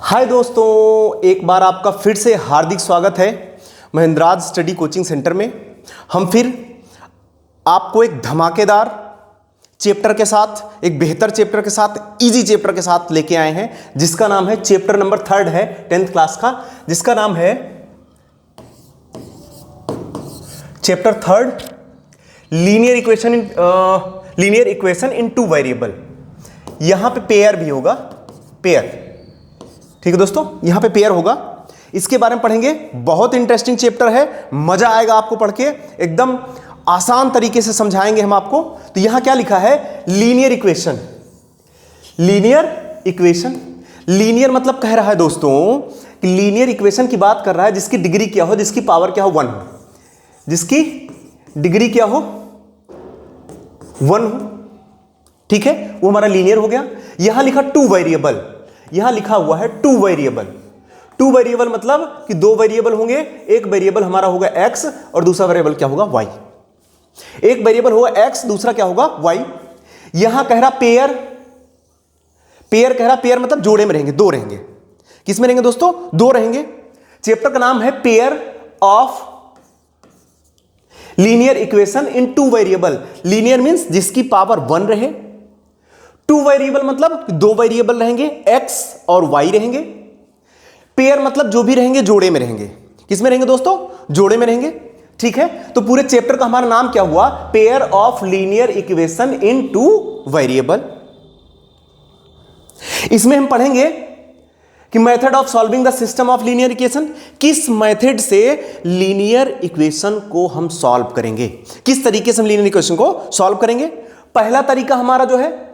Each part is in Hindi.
हाय दोस्तों, एक बार आपका फिर से हार्दिक स्वागत है महेंद्राज स्टडी कोचिंग सेंटर में। हम फिर आपको एक धमाकेदार चैप्टर के साथ, एक बेहतर चैप्टर के साथ, इजी चैप्टर के साथ लेके आए हैं, जिसका नाम है चैप्टर नंबर 3 है 10th क्लास का, जिसका नाम है chapter 3 linear equation in two variable. यहां पे पेयर भी होगा, पेयर। ठीक है दोस्तों, यहां पे पेयर होगा, इसके बारे में पढ़ेंगे। बहुत इंटरेस्टिंग चैप्टर है, मजा आएगा आपको पढ़ के, एकदम आसान तरीके से समझाएंगे हम आपको। तो यहां क्या लिखा है? Linear equation. Linear equation, linear मतलब कह रहा है दोस्तों कि लीनियर इक्वेशन की बात कर रहा है जिसकी डिग्री क्या हो, जिसकी पावर क्या हो, 1 हो, जिसकी डिग्री क्या हो, 1 हो। ठीक है, वो हमारा लीनियर हो गया। यहां लिखा टू वेरिएबल, यहां लिखा हुआ है टू वेरिएबल। टू वेरिएबल मतलब कि 2 वेरिएबल होंगे, एक वेरिएबल हमारा होगा x और दूसरा वेरिएबल क्या होगा, y। एक वेरिएबल होगा x, दूसरा क्या होगा, y। यहां कह रहा पेयर, पेयर कह रहा, पेयर मतलब जोड़े में रहेंगे, 2 रहेंगे। किस में रहेंगे दोस्तों? 2 रहेंगे। चैप्टर का नाम है pair of linear equation in two variable. Linear means जिसकी पावर 1 रहे। टू वेरिएबल मतलब 2 वेरिएबल रहेंगे, x और y रहेंगे। पेयर मतलब जो भी रहेंगे जोड़े में रहेंगे। किस में रहेंगे दोस्तों? जोड़े में रहेंगे। ठीक है, तो पूरे चैप्टर का हमारा नाम क्या हुआ? Pair of linear equation in two variable. इसमें हम पढ़ेंगे कि method of solving the system of linear equation, किस मेथड से लीनियर इक्वेशन को हम सॉल्व करेंगे, किस तरीके से हम लीनियर इक्वेशन को सॉल्व करेंगे। पहला तरीका हमारा जो है,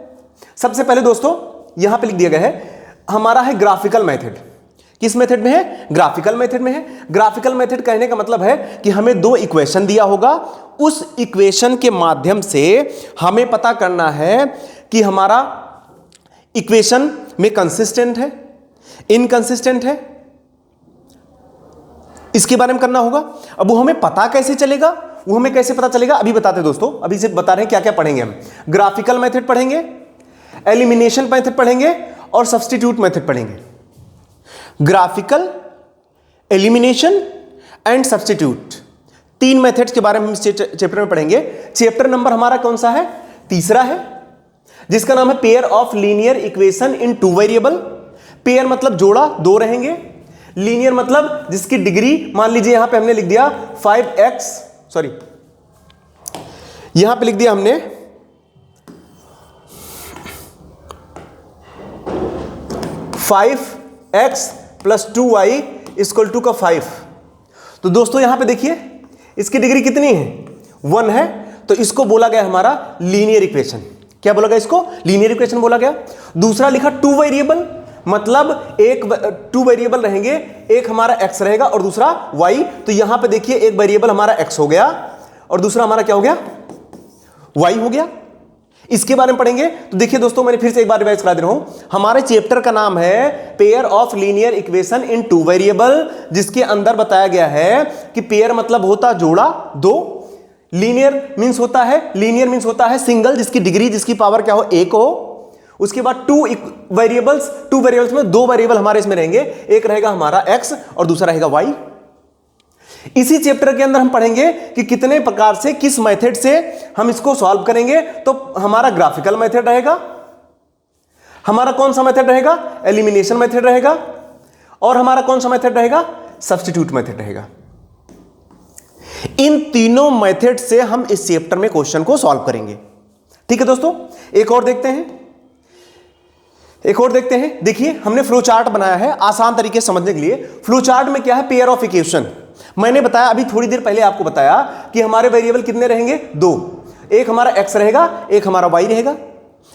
सबसे पहले दोस्तों यहां पे लिख दिया गया है, हमारा है ग्राफिकल मेथड। किस मेथड में है? ग्राफिकल मेथड में है। ग्राफिकल मेथड कहने का मतलब है कि हमें 2 इक्वेशन दिया होगा, उस इक्वेशन के माध्यम से हमें पता करना है कि हमारा इक्वेशन में कंसिस्टेंट है, इनकंसिस्टेंट है, इसके बारे में करना होगा। अब वो हमें पता कैसे चलेगा, वो हमें कैसे पता चलेगा, अभी बताते हैं दोस्तों। अभी से बता रहे हैं क्या क्या पढ़ेंगे हम। ग्राफिकल मेथड पढ़ेंगे, एलिमिनेशन मेथड पढ़ेंगे और सब्स्टिट्यूट मेथड पढ़ेंगे। Graphical, elimination and substitute, 3 methods के बारे में हम इस चैप्टर में पढ़ेंगे। चैप्टर नंबर हमारा कौन सा है? तीसरा है, जिसका नाम है pair of linear equation in two variable. Pair मतलब जोड़ा, 2 रहेंगे। लीनियर मतलब जिसकी डिग्री, मान लीजिए यहां पे हमने लिख दिया 5x, सॉरी यहां पे लिख दिया हमने 5x + 2y = का 5। तो दोस्तों यहां पे देखिए इसकी डिग्री कितनी है? 1 है। तो इसको बोला गया हमारा लीनियर इक्वेशन। क्या बोला गया इसको? लीनियर इक्वेशन बोला गया। दूसरा लिखा टू वेरिएबल, मतलब एक 2 वेरिएबल रहेंगे, एक हमारा x रहेगा और दूसरा y। तो यहां पे देखिए एक वेरिएबल हमारा x हो गया और दूसरा हमारा क्या हो गया, y हो गया। इसके बारे में पढ़ेंगे। तो देखिए दोस्तों, मैंने फिर से एक बार रिवाइज करा दे रहा हूं। हमारे चैप्टर का नाम है pair of linear equation in two variable, जिसके अंदर बताया गया है कि पेयर मतलब होता जोड़ा, 2। लीनियर मींस होता है सिंगल, जिसकी डिग्री, जिसकी पावर क्या हो, 1 हो। उसके बाद टू वेरिएबल्स में 2 वेरिएबल हमारे इसमें रहेंगे, एक रहेगा हमारा x और दूसरा रहेगा y। इसी चैप्टर के अंदर हम पढ़ेंगे कि कितने प्रकार से, किस मेथड से हम इसको सॉल्व करेंगे। तो हमारा ग्राफिकल मेथड रहेगा, हमारा कौन सा मेथड रहेगा, एलिमिनेशन मेथड रहेगा, और हमारा कौन सा मेथड रहेगा, सब्स्टिट्यूट मेथड रहेगा। इन तीनों मेथड से हम इस चैप्टर में क्वेश्चन को सॉल्व करेंगे। ठीक है दोस्तों, एक और देखते हैं। देखिए हमने फ्लो चार्ट बनाया है आसान तरीके से समझने के लिए। फ्लो चार्ट में क्या है? Pair of equation. मैंने बताया अभी थोड़ी देर पहले आपको बताया कि हमारे वेरिएबल कितने रहेंगे, 2। एक हमारा x रहेगा, एक हमारा y रहेगा।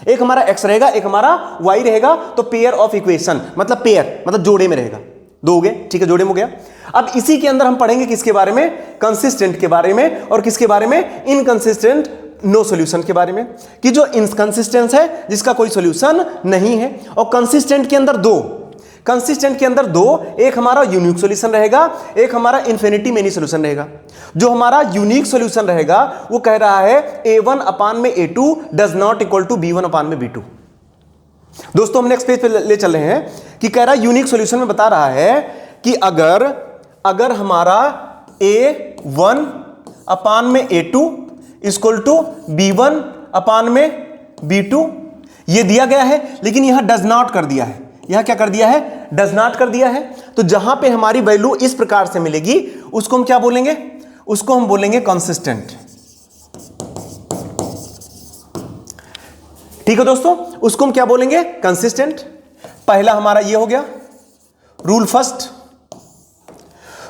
एक हमारा x रहेगा, एक हमारा y रहेगा। तो पेयर ऑफ इक्वेशन मतलब पेयर मतलब जोड़े में रहेगा, 2 हो गए। ठीक है, जोड़े में हो गया। अब इसी के अंदर हम पढ़ेंगे किसके बारे में? कंसिस्टेंट के बारे में। और किसके बारे में? इनकंसिस्टेंट नो सॉल्यूशन के बारे में, कि जो इनकंसिस्टेंस है, जिसका कोई सॉल्यूशन नहीं है। और कंसिस्टेंट के अंदर 2, एक हमारा यूनिक सॉल्यूशन रहेगा, एक हमारा इन्फिनिटी मेनी सॉल्यूशन रहेगा। जो हमारा यूनिक सॉल्यूशन रहेगा वो कह रहा है a1/a2 does not equal to b1/b2। दोस्तों हम नेक्स्ट पेज पे ले चल रहे हैं कि कह रहा है यूनिक सॉल्यूशन में बता रहा है कि अगर हमारा a1 अपान में a2 equal to b1 upon में b2 ये दिया गया है, लेकिन यहां डज नॉट कर दिया है। यहां क्या कर दिया है? डज नॉट कर दिया है। तो जहां पे हमारी वैल्यू इस प्रकार से मिलेगी उसको हम क्या बोलेंगे? उसको हम बोलेंगे कंसिस्टेंट। ठीक है दोस्तों, उसको हम क्या बोलेंगे? कंसिस्टेंट। पहला हमारा ये हो गया रूल फर्स्ट।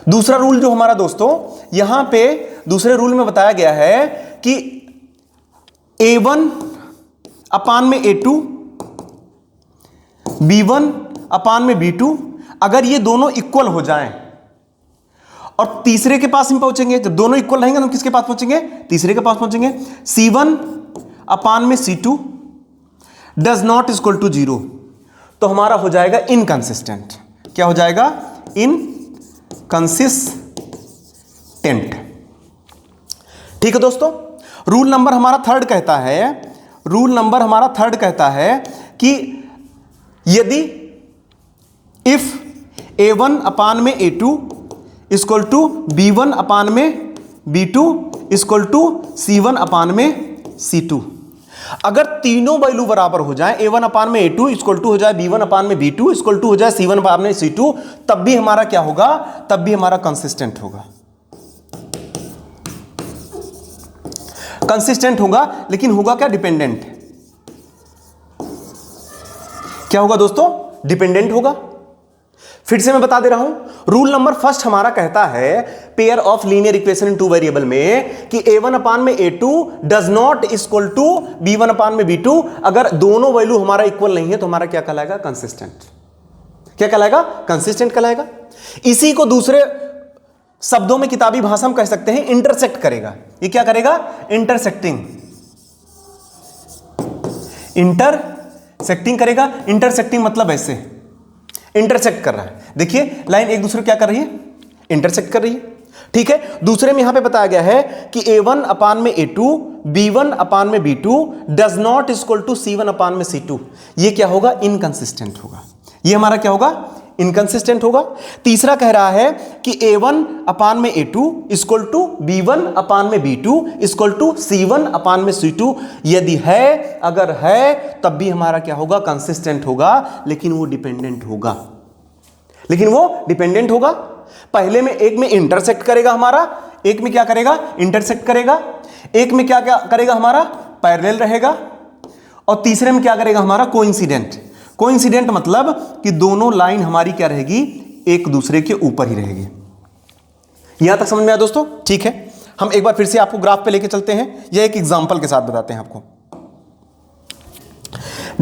दूसरा रूल जो हमारा दोस्तों यहां पे दूसरे रूल में बताया गया है कि a1 अपान में a2 b1 अपान में b2 अगर ये दोनों इक्वल हो जाएं और तीसरे के पास हम पहुंचेंगे, जब दोनों इक्वल रहेंगे तो हम किसके पास पहुंचेंगे? तीसरे के पास पहुंचेंगे। c1 अपान में c2 does not equal to 0 तो हमारा हो जाएगा इनकंसिस्टेंट। क्या हो जाएगा? इनकंसिस्टेंट। ठीक है दोस्तों, रूल नंबर हमारा थर्ड कहता है कि यदि इफ a1 अपान में a2 equal to b1 upon में b2 equal to c1 upon में c2, अगर तीनों वैल्यू बराबर हो जाए, a1 अपान में a2 इक्वल टू हो जाए b1 अपान में b2 इक्वल टू हो जाए c1 अपान में c2, तब भी हमारा क्या होगा? तब भी हमारा कंसिस्टेंट होगा। कंसिस्टेंट होगा, लेकिन होगा क्या? डिपेंडेंट। क्या होगा दोस्तों? डिपेंडेंट होगा। फिर से मैं बता दे रहा हूं, रूल नंबर फर्स्ट हमारा कहता है pair of linear equation in two variable में कि a1 अपान में a2 does not equal to b1 upon में b2। अगर दोनों वैल्यू हमारा इक्वल नहीं है तो हमारा क्या कहलाएगा? कंसिस्टेंट। क्या कहलाएगा? कंसिस्टेंट कहलाएगा। इसी को दूसरे शब्दों में किताबी भाषा में कह सकते हैं इंटरसेक्ट करेगा। ये क्या करेगा? इंटरसेक्टिंग करेगा। इंटरसेक्टिंग मतलब ऐसे इंटरसेक्ट कर रहा है। देखिए लाइन एक दूसरे क्या कर रही है? इंटरसेक्ट कर रही है। ठीक है, दूसरे में यहां पे बताया गया है कि a1 अपान में a2 b1 अपान में b2 does not equal to c1 upon में c2। ये क्या होगा? इनकंसिस्टेंट होगा। ये हमारा क्या होगा? इनकंसिस्टेंट होगा। तीसरा कह रहा है कि a1 अपान में a2 equal to b1 upon में b2 equal to c1 upon में c2। यदि है, अगर है, तब भी हमारा क्या होगा? कंसिस्टेंट होगा, लेकिन वो डिपेंडेंट होगा। पहले में एक में इंटरसेक्ट करेगा हमारा, एक में क्या करेगा? इंटरसेक्ट करेगा। एक में क्या करेगा हमारा? पैरेलल रहेगा। और तीसरे में क्या करेगा हमारा? कोइंसिडेंट मतलब कि दोनों लाइन हमारी क्या रहेगी? एक दूसरे के ऊपर ही रहेगी। यहां तक समझ में आया दोस्तों? ठीक है, हम एक बार फिर से आपको ग्राफ पे लेके चलते हैं। यह एक एग्जांपल के साथ बताते हैं आपको।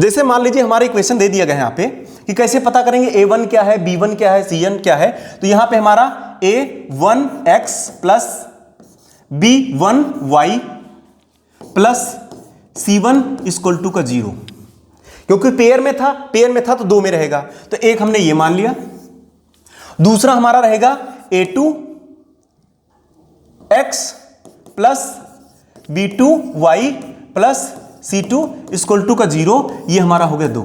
जैसे मान लीजिए हमारा इक्वेशन दे दिया गया है यहां पे कि कैसे पता करेंगे a1 क्या है, b1 क्या है, c1 क्या है। तो यहां पे हमारा a1x plus b1y plus c1 equal to का 0, क्योंकि पेयर में था तो 2 में रहेगा, तो एक हमने ये मान लिया। दूसरा हमारा रहेगा a2x plus b2y plus c2 equal to का 0। ये हमारा हो गया 2।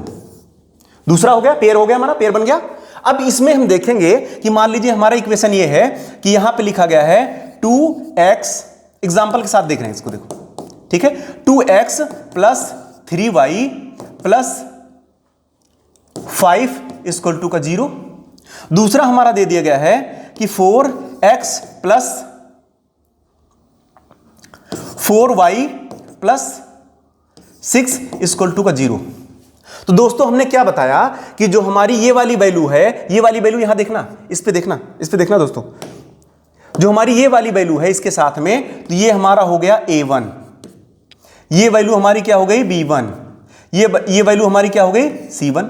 दूसरा हो गया, पेयर हो गया, हमारा पेयर बन गया। अब इसमें हम देखेंगे कि मान लीजिए हमारा इक्वेशन ये है कि यहां पे लिखा गया है 2x, एग्जांपल के साथ देख रहे हैं इसको, देखो ठीक है, 2x plus 3y plus 5 equal to का 0। दूसरा हमारा दे दिया गया है कि 4x plus 4y plus 6 equal to का 0। तो दोस्तों हमने क्या बताया कि जो हमारी ये वाली वैल्यू है, ये वाली वैल्यू यहां देखना, इस पे देखना दोस्तों, जो हमारी ये वाली वैल्यू है इसके साथ में, तो ये हमारा हो गया a1, ये वैल्यू हमारी क्या हो गई? b1, ये वैल्यू हमारी क्या हो गई? c1,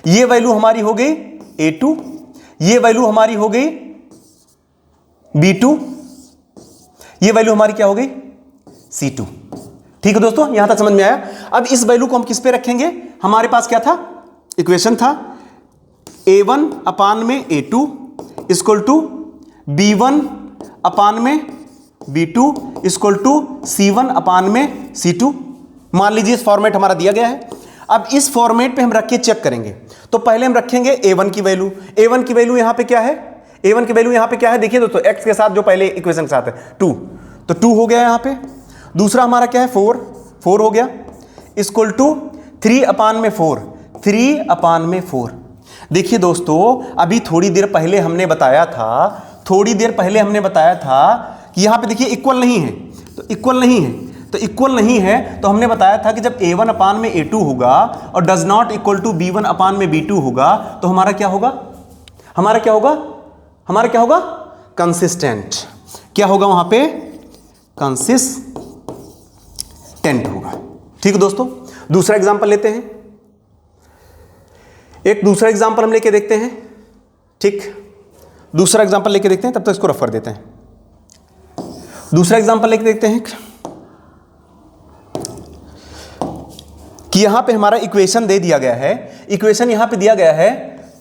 ये वैल्यू हमारी हो गई a2, ये वैल्यू हमारी हो गई b2, ये वैल्यू हमारी क्या हो गई? c2। ठीक है दोस्तों, यहां तक समझ में आया। अब इस वैल्यू को हम किस पे रखेंगे? हमारे पास क्या था? इक्वेशन था a1 अपान में a2 equal to b1 upon में b2 equal to c1 upon में c2। मान लीजिए इस फॉर्मेट हमारा दिया गया है। अब इस फॉर्मेट पे हम रख के चेक करेंगे। तो पहले हम रखेंगे a1 की वैल्यू। a1 की वैल्यू यहां पे क्या है? a1 की वैल्यू यहां पे क्या है? देखिए दोस्तों, x के साथ जो पहले इक्वेशन के साथ है 2, तो 2 हो गया यहां पे। दूसरा हमारा क्या है? 4 हो गया, इक्वल टू 3/4, 3/4। देखिए दोस्तों, अभी थोड़ी देर पहले हमने बताया था कि यहां पे देखिए इक्वल नहीं है, तो इक्वल नहीं है तो हमने बताया था कि जब a1/a2 होगा और does not equal to b1/b2 होगा तो हमारा क्या होगा? कंसिस्टेंट। क्या होगा वहां पे? कंसिस्टेंट होगा। ठीक है दोस्तों, दूसरा एग्जांपल लेते हैं। एक दूसरा एग्जांपल हम लेके देखते हैं। ठीक, दूसरा एग्जांपल लेके देखते हैं, तब तक इसको रफ कर देते हैं। दूसरा एग्जांपल लेके देखते हैं कि यहां पे हमारा इक्वेशन दे दिया गया है। इक्वेशन यहां पे दिया गया है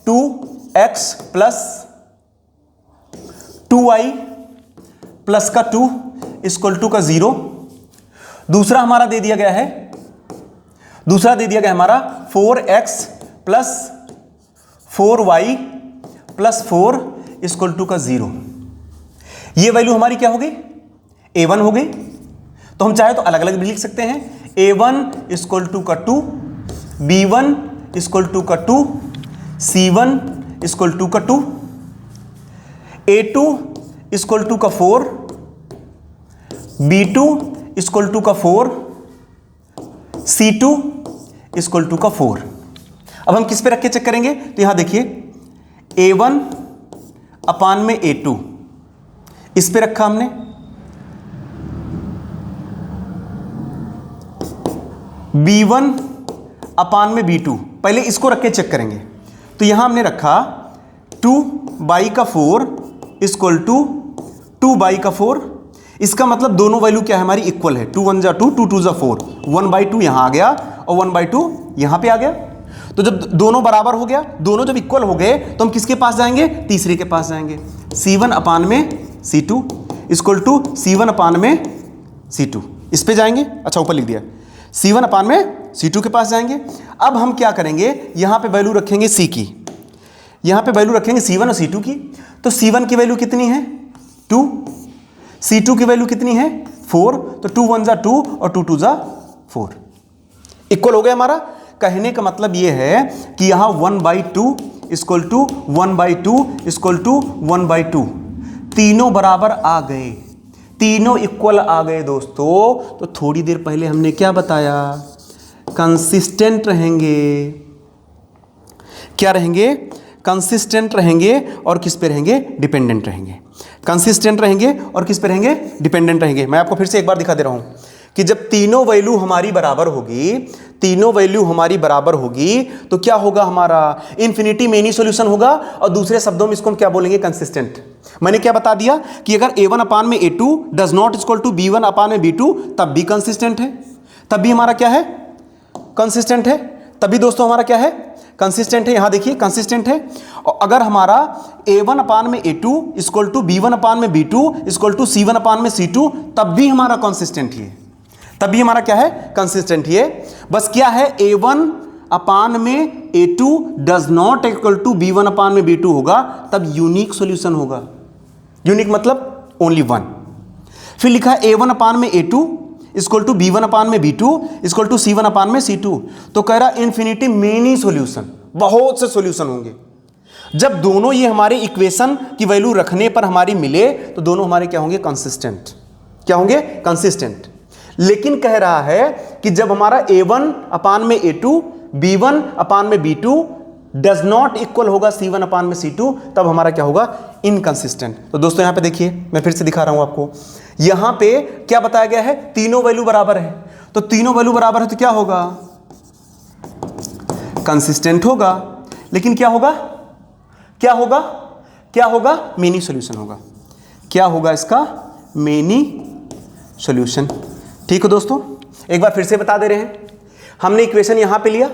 2x प्लस 2y प्लस का 2 इक्वल टू का 0। दूसरा हमारा दे दिया गया हमारा 4x plus 4y plus 4 equal to का 0। ये वैल्यू हमारी क्या हो गई? a1 हो गई। तो हम चाहे तो अलग अलग भी लिख सकते हैं। a1 इक्वल टू का 2, b1 इक्वल टू का 2, c1 इक्वल टू का 2, a2 इक्वल टू का 4, b2 इक्वल टू का 4, c2 इक्वल टू का 4। अब हम किस पे रख के चेक करेंगे? तो यहां देखिए a1/a2 इस पे रखा हमने, b1/b2 पहले इसको रख के चेक करेंगे। तो यहां हमने रखा 2/4 इक्वल टू 2/4। इसका मतलब दोनों वैल्यू क्या है? हमारी इक्वल है। 2 1 जा 2, 2 2 जा 4, 1/2 यहां आ गया और 1/2 यहां पे आ गया। तो जब दोनों बराबर हो गया, दोनों जब इक्वल हो गए तो हम किसके पास जाएंगे? तीसरे के पास जाएंगे। c1/c2 इक्वल टू c1/c2, इस पे जाएंगे। अच्छा, ऊपर लिख दिया, c1/c2 के पास जाएंगे। अब हम क्या करेंगे? यहां पे वैल्यू रखेंगे c की, यहां पे वैल्यू रखेंगे c1 और c2 की। तो c1 की वैल्यू कितनी है? 2, c2 की वैल्यू कितनी है? 4। तो 2 1 जा 2 और 2 2 जा 4, इक्वल हो गया हमारा। कहने का मतलब यह है कि यहां 1/2 इक्वल टू 1/2 इक्वल टू 1/2, तीनों बराबर आ गए, तीनों इक्वल आ गए दोस्तों। तो थोड़ी देर पहले हमने क्या बताया? कंसिस्टेंट रहेंगे। क्या रहेंगे? कंसिस्टेंट रहेंगे। और किस पे रहेंगे? डिपेंडेंट रहेंगे। कंसिस्टेंट रहेंगे और किस पे रहेंगे? डिपेंडेंट रहेंगे। मैं आपको फिर से एक बार दिखा दे रहा हूं कि जब तीनों वैल्यू हमारी बराबर होगी, तो क्या होगा? हमारा इन्फिनिटी मेनी सॉल्यूशन होगा। और दूसरे शब्दों में इसको हम क्या बोलेंगे? कंसिस्टेंट। मैंने क्या बता दिया कि अगर a1/a2 does not equal to b1/b2 तब भी कंसिस्टेंट है, तब भी हमारा क्या है? कंसिस्टेंट है। तभी दोस्तों हमारा क्या है? कंसिस्टेंट है। यहां देखिए कंसिस्टेंट है। और अगर हमारा a1/a2 equal to b1/b2 equal to c1/c2 तब भी हमारा कंसिस्टेंट ही है, तब भी हमारा क्या है? कंसिस्टेंट ही है। बस क्या है? a1/a2 does not equal to b1/b2 होगा, तब यूनिक सॉल्यूशन होगा। यूनिक मतलब ओनली वन। फिर लिखा है a1/a2 equal to b1/b2 equal to c1/c2। तो कह रहा इन्फिनिटी मेनी सॉल्यूशन, बहुत से सॉल्यूशन होंगे। जब दोनों ये हमारे इक्वेशन की वैल्यू रखने पर हमारी मिले तो दोनों हमारे क्या होंगे? कंसिस्टेंट। क्या होंगे? कंसिस्टेंट। लेकिन कह रहा है कि जब हमारा a1/a2 b1/b2 does not equal होगा c1/c2 तब हमारा क्या होगा? इनकंसिस्टेंट। तो दोस्तों यहां पे देखिए, मैं फिर से दिखा रहा हूं आपको। यहां पे क्या बताया गया है? तीनों वैल्यू बराबर है। तो तीनों वैल्यू बराबर है तो क्या होगा? कंसिस्टेंट होगा। लेकिन क्या होगा? क्या होगा? क्या होगा? मेनी सॉल्यूशन होगा। क्या होगा इसका? Many solution. ठीक है दोस्तों, एक बार फिर से बता दे रहे हैं। हमने इक्वेशन यहां पे लिया,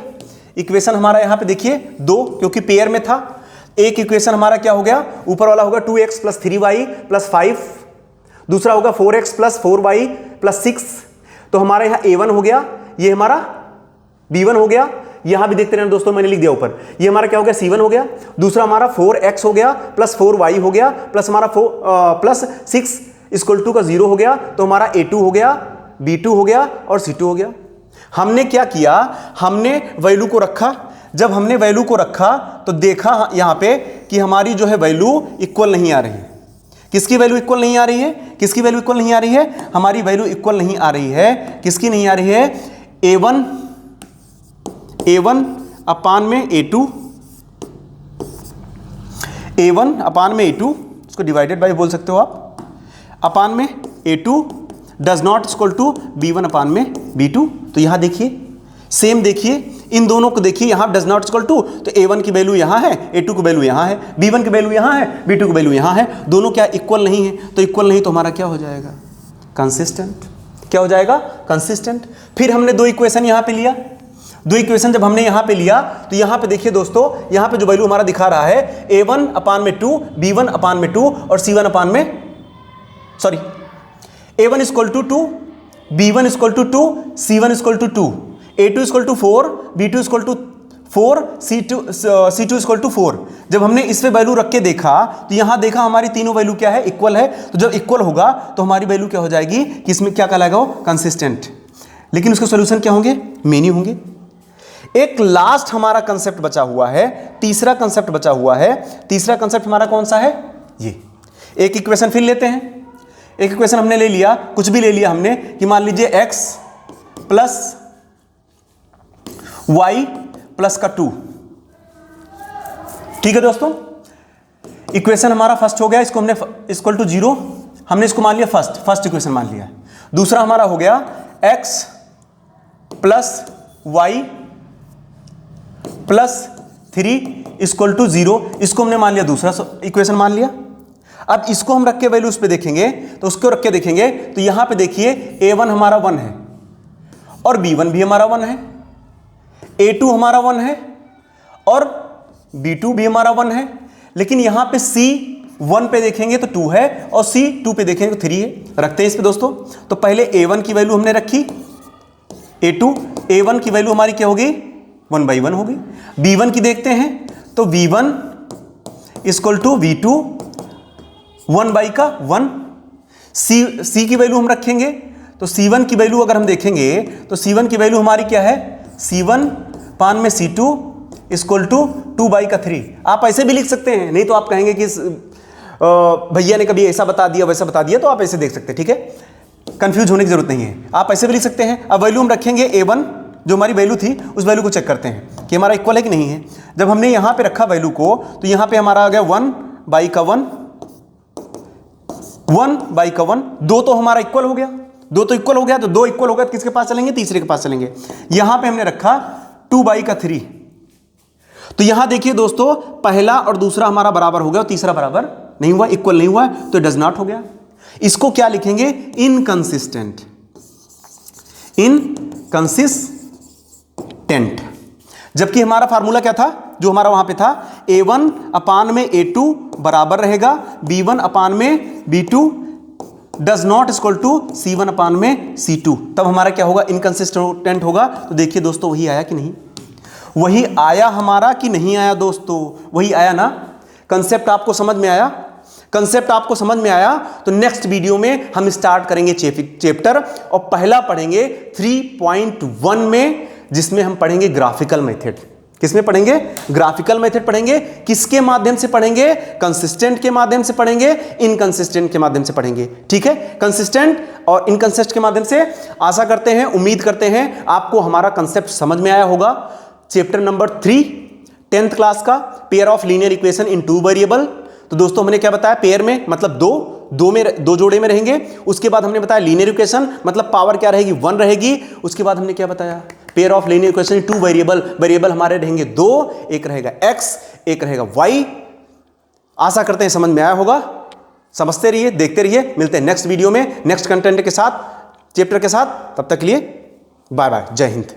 इक्वेशन हमारा यहां पे देखिए 2, क्योंकि पेयर में था। एक इक्वेशन हमारा क्या हो गया? ऊपर वाला होगा 2x प्लस 3y प्लस 5, दूसरा होगा 4x प्लस 4y प्लस 6। तो हमारा यहां a1 हो गया, ये हमारा b1 हो गया, यहां भी देखते रहना दोस्तों, मैंने लिख दिया ऊपर, ये हमारा क्या हो गया c1 हो गया, दूसरा हमारा 4x हो गया प्लस 4y हो गया प्लस हमारा प्लस 6 इक्वल टू का 0 हो गया, तो हमारा a2 हो गया, b2 हो गया और c2 हो गया। हमने क्या किया, हमने वैल्यू को रखा, जब हमने वैल्यू को रखा तो देखा यहां पे कि हमारी जो है वैल्यू इक्वल नहीं आ रही है। किसकी वैल्यू इक्वल नहीं आ रही है, किसकी वैल्यू इक्वल नहीं आ रही है, हमारी वैल्यू इक्वल नहीं आ रही है, किसकी नहीं आ रही है, a1 अपान में a2, a1 अपान में a2, इसको डिवाइडेड बाय बोल सकते हो आप, अपान में a2 does not equal to b1 upon में b2। तो यहां देखिए, सेम देखिए, इन दोनों को देखिए, यहां डज नॉट इक्वल टू, तो a1 की वैल्यू यहां है, a2 की वैल्यू यहां है, b1 की वैल्यू यहां है, b2 की वैल्यू यहां है, दोनों क्या इक्वल नहीं है, तो इक्वल नहीं तो हमारा क्या हो जाएगा, कंसिस्टेंट। क्या हो जाएगा, कंसिस्टेंट। फिर हमने दो इक्वेशन यहां पे लिया, दो इक्वेशन जब हमने यहां पे लिया तो यहां पे देखिए दोस्तों, यहां पे जो वैल्यू हमारा दिखा रहा है a1 अपान में 2, b1 अपान में 2 और c1 अपान में, sorry, a1 equal to 2, b1 equal to 2, c1 equal to 2, a2 equal to 4, b2 equal to 4, c2 equal to 4। जब हमने इस पे वैल्यू रख के देखा तो यहां देखा हमारी तीनों वैल्यू क्या है, इक्वल है। तो जब इक्वल होगा तो हमारी वैल्यू क्या हो जाएगी कि इसमें क्या कहलाएगा, वो कंसिस्टेंट। लेकिन उसके सॉल्यूशन क्या होंगे, मेनी होंगे। एक लास्ट हमारा कंसेप्ट बचा हुआ है, तीसरा कंसेप्ट बचा हुआ है। तीसरा कंसेप्ट हमारा कौन सा है, ये। एक इक्वेशन फिर लेते हैं, एक इक्वेशन हमने ले लिया, कुछ भी ले लिया हमने, कि मान लीजिए x प्लस y प्लस का 2। ठीक है दोस्तों, इक्वेशन हमारा फर्स्ट हो गया, इसको हमने इक्वल टू 0, हमने इसको मान लिया फर्स्ट इक्वेशन मान लिया। दूसरा हमारा हो गया x plus y plus 3 equal to 0, इसको हमने मान लिया दूसरा इक्वेशन मान लिया। अब इसको हम रख के वैल्यूज पे देखेंगे, तो उसको रख के देखेंगे तो यहां पे देखिए a1 हमारा 1 है और b1 भी हमारा 1 है, a2 हमारा 1 है और b2 भी हमारा 1 है। लेकिन यहां पे c1 पे देखेंगे तो 2 है और c2 पे देखेंगे तो 3 है। रखते हैं इस पे दोस्तों। तो पहले a1 की वैल्यू हमने रखी, a1 की वैल्यू हमारी क्या होगी, 1/1 होगी। b1 की देखते हैं तो v1 equal to v2 1/1। c की वैल्यू हम रखेंगे तो c1 की वैल्यू अगर हम देखेंगे तो c1 की वैल्यू हमारी क्या है, c1 पान में c2 इक्वल टू 2/3। आप ऐसे भी लिख सकते हैं, नहीं तो आप कहेंगे कि भैया ने कभी ऐसा बता दिया वैसा बता दिया, तो आप ऐसे देख सकते हैं। ठीक है, कंफ्यूज होने की जरूरत नहीं है, आप ऐसे भी लिख सकते हैं। अब वैल्यू हम रखेंगे a1, जो हमारी वैल्यू थी उस वैल्यू को चेक करते हैं कि हमारा इक्वल है कि नहीं है। जब हमने यहां पे रखा वैल्यू को तो यहां पे हमारा आ गया 1/1, 1/1। दो तो हमारा इक्वल हो गया, दो तो इक्वल हो गया, तो दो इक्वल हो गया तो किसके पास चलेंगे, तीसरे के पास चलेंगे। यहां पे हमने रखा 2/3। तो यहां देखिए दोस्तों, पहला और दूसरा हमारा बराबर हो गया और तीसरा बराबर नहीं हुआ, इक्वल नहीं हुआ, तो डज नॉट हो गया। इसको क्या लिखेंगे, इनकंसिस्टेंट, इनकंसिस्टेंट। जबकि हमारा फार्मूला क्या था, जो हमारा वहां पे था, a1 अपान में a2 बराबर रहेगा b1 अपान में b2 does not equal to c1 upon में c2। तब हमारा क्या होगा, इनकंसिस्टेंट होगा। तो देखिए दोस्तों, वही आया कि नहीं, वही आया हमारा कि नहीं आया दोस्तों, वही आया ना। कंसेप्ट आपको समझ में आया, कंसेप्ट आपको समझ में आया। तो नेक्स्ट वीडियो में हम स्टार्ट करेंगे चैप्टर, और पहला पढ़ेंगे 3.1 में, जिसमें हम पढ़ेंगे ग्राफिकल मेथड। किसमें पढ़ेंगे, ग्राफिकल मेथड पढ़ेंगे। किसके माध्यम से पढ़ेंगे, कंसिस्टेंट के माध्यम से पढ़ेंगे, इनकंसिस्टेंट के माध्यम से पढ़ेंगे। ठीक है, कंसिस्टेंट और इनकंसिस्टेंट के माध्यम से। आशा करते हैं, उम्मीद करते हैं आपको हमारा कंसेप्ट समझ में आया होगा। चैप्टर नंबर 3 10th क्लास का, pair of linear equation in 2 variable. तो दोस्तों हमने क्या बताया, पेयर में मतलब दो जोड़े में रहेंगे। उसके बाद हमने बताया लीनियर इक्वेशन मतलब पावर क्या रहेगी, 1 रहेगी। उसके बाद हमने क्या बताया, pair of linear equation in 2 variable. Variable हमारे रहेंगे 2, एक रहेगा x, एक रहेगा y। आशा करते हैं समझ में आया होगा। समझते रहिए, देखते रहिए। मिलते हैं नेक्स्ट वीडियो में नेक्स्ट कंटेंट के साथ, चैप्टर के साथ। तब तक के लिए बाय बाय, जय हिंद।